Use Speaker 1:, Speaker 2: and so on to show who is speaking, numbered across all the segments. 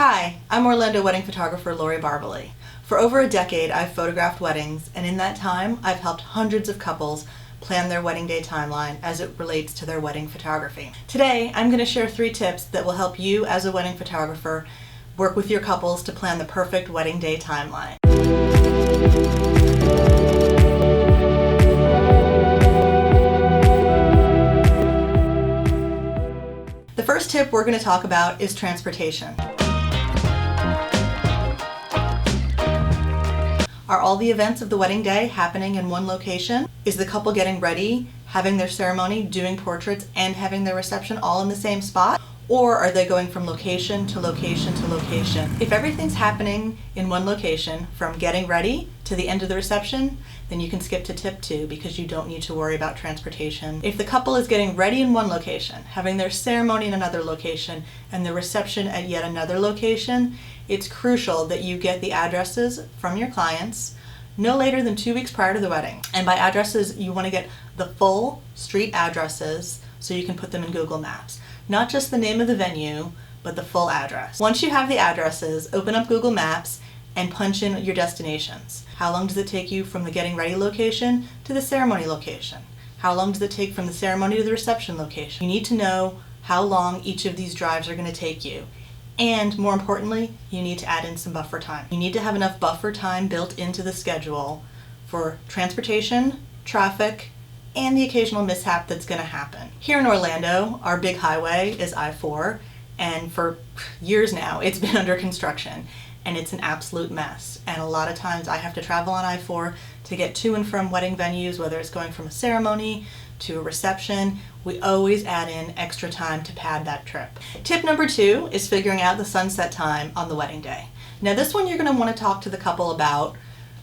Speaker 1: Hi, I'm Orlando wedding photographer Lori Barbally. For over a decade, I've photographed weddings, and in that time, I've helped hundreds of couples plan their wedding day timeline as it relates to their wedding photography. Today, I'm going to share 3 tips that will help you as a wedding photographer work with your couples to plan the perfect wedding day timeline. The first tip we're going to talk about is transportation. Are all the events of the wedding day happening in one location? Is the couple getting ready, having their ceremony, doing portraits, and having their reception all in the same spot? Or are they going from location to location to location? If everything's happening in one location, from getting ready to the end of the reception, then you can skip to tip 2 because you don't need to worry about transportation. If the couple is getting ready in one location, having their ceremony in another location, and the reception at yet another location, it's crucial that you get the addresses from your clients no later than 2 weeks prior to the wedding. And by addresses, you want to get the full street addresses so you can put them in Google Maps. Not just the name of the venue, but the full address. Once you have the addresses, open up Google Maps and punch in your destinations. How long does it take you from the getting ready location to the ceremony location? How long does it take from the ceremony to the reception location? You need to know how long each of these drives are going to take you. And more importantly, you need to add in some buffer time. You need to have enough buffer time built into the schedule for transportation, traffic, and the occasional mishap that's going to happen. Here in Orlando, our big highway is I-4, and for years now it's been under construction, and it's an absolute mess. And a lot of times I have to travel on I-4 to get to and from wedding venues, whether it's going from a ceremony to a reception. We always add in extra time to pad that trip. Tip number 2 is figuring out the sunset time on the wedding day. Now this one you're going to want to talk to the couple about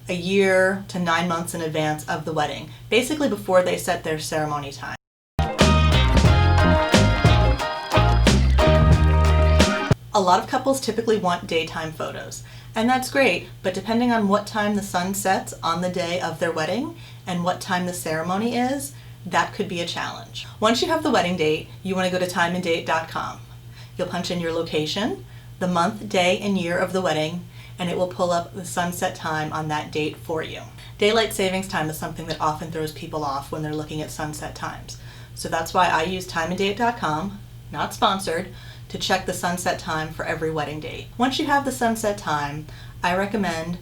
Speaker 1: a year to 9 months in advance of the wedding, basically before they set their ceremony time. A lot of couples typically want daytime photos, and that's great, but depending on what time the sun sets on the day of their wedding and what time the ceremony is, that could be a challenge. Once you have the wedding date, you want to go to timeanddate.com. You'll punch in your location, the month, day, and year of the wedding, and it will pull up the sunset time on that date for you. Daylight savings time is something that often throws people off when they're looking at sunset times. So that's why I use timeanddate.com, not sponsored, to check the sunset time for every wedding date. Once you have the sunset time, I recommend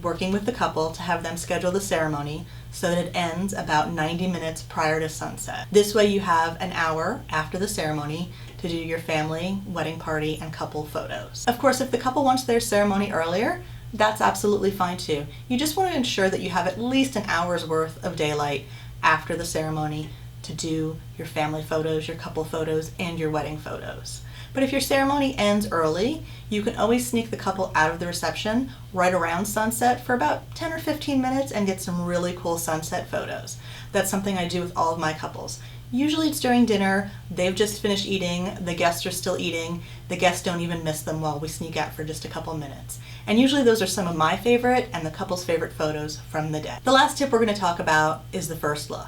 Speaker 1: working with the couple to have them schedule the ceremony so that it ends about 90 minutes prior to sunset. This way you have an hour after the ceremony to do your family, wedding party, and couple photos. Of course, if the couple wants their ceremony earlier, that's absolutely fine too. You just want to ensure that you have at least an hour's worth of daylight after the ceremony to do your family photos, your couple photos, and your wedding photos. But if your ceremony ends early, you can always sneak the couple out of the reception right around sunset for about 10 or 15 minutes and get some really cool sunset photos. That's something I do with all of my couples. Usually it's during dinner, they've just finished eating, the guests are still eating, the guests don't even miss them while we sneak out for just a couple minutes. And usually those are some of my favorite and the couple's favorite photos from the day. The last tip we're going to talk about is the first look.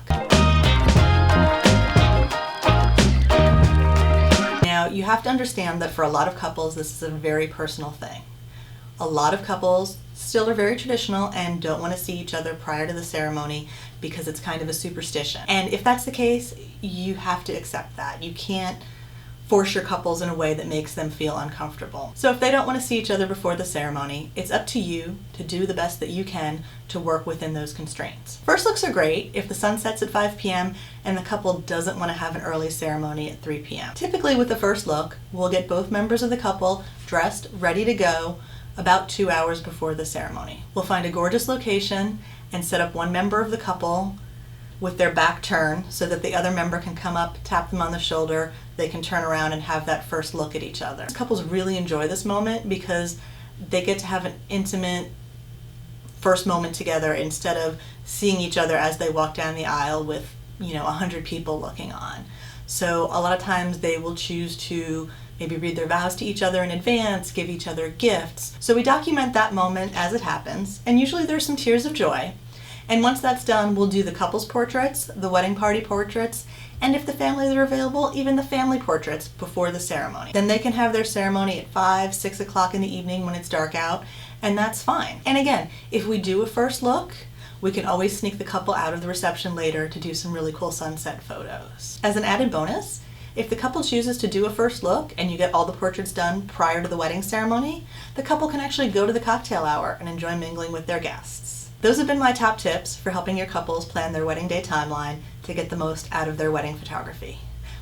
Speaker 1: Now, you have to understand that for a lot of couples, this is a very personal thing. A lot of couples still are very traditional and don't want to see each other prior to the ceremony because it's kind of a superstition. And if that's the case, you have to accept that. You can't force your couples in a way that makes them feel uncomfortable. So if they don't want to see each other before the ceremony, it's up to you to do the best that you can to work within those constraints. First looks are great if the sun sets at 5 p.m. and the couple doesn't want to have an early ceremony at 3 p.m. Typically with the first look, we'll get both members of the couple dressed, ready to go about 2 hours before the ceremony. We'll find a gorgeous location and set up one member of the couple with their back turned so that the other member can come up, tap them on the shoulder, they can turn around and have that first look at each other. Couples really enjoy this moment because they get to have an intimate first moment together instead of seeing each other as they walk down the aisle with 100 people looking on. So a lot of times they will choose to maybe read their vows to each other in advance, give each other gifts. So we document that moment as it happens, and usually there's some tears of joy. And once that's done, we'll do the couple's portraits, the wedding party portraits, and if the families are available, even the family portraits before the ceremony. Then they can have their ceremony at 5, 6 o'clock in the evening when it's dark out, and that's fine. And again, if we do a first look, we can always sneak the couple out of the reception later to do some really cool sunset photos. As an added bonus, if the couple chooses to do a first look and you get all the portraits done prior to the wedding ceremony, the couple can actually go to the cocktail hour and enjoy mingling with their guests. Those have been my top tips for helping your couples plan their wedding day timeline to get the most out of their wedding photography.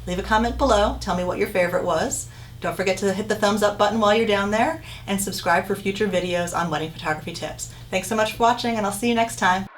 Speaker 1: Leave a comment below, tell me what your favorite was. Don't forget to hit the thumbs up button while you're down there, and subscribe for future videos on wedding photography tips. Thanks so much for watching, and I'll see you next time.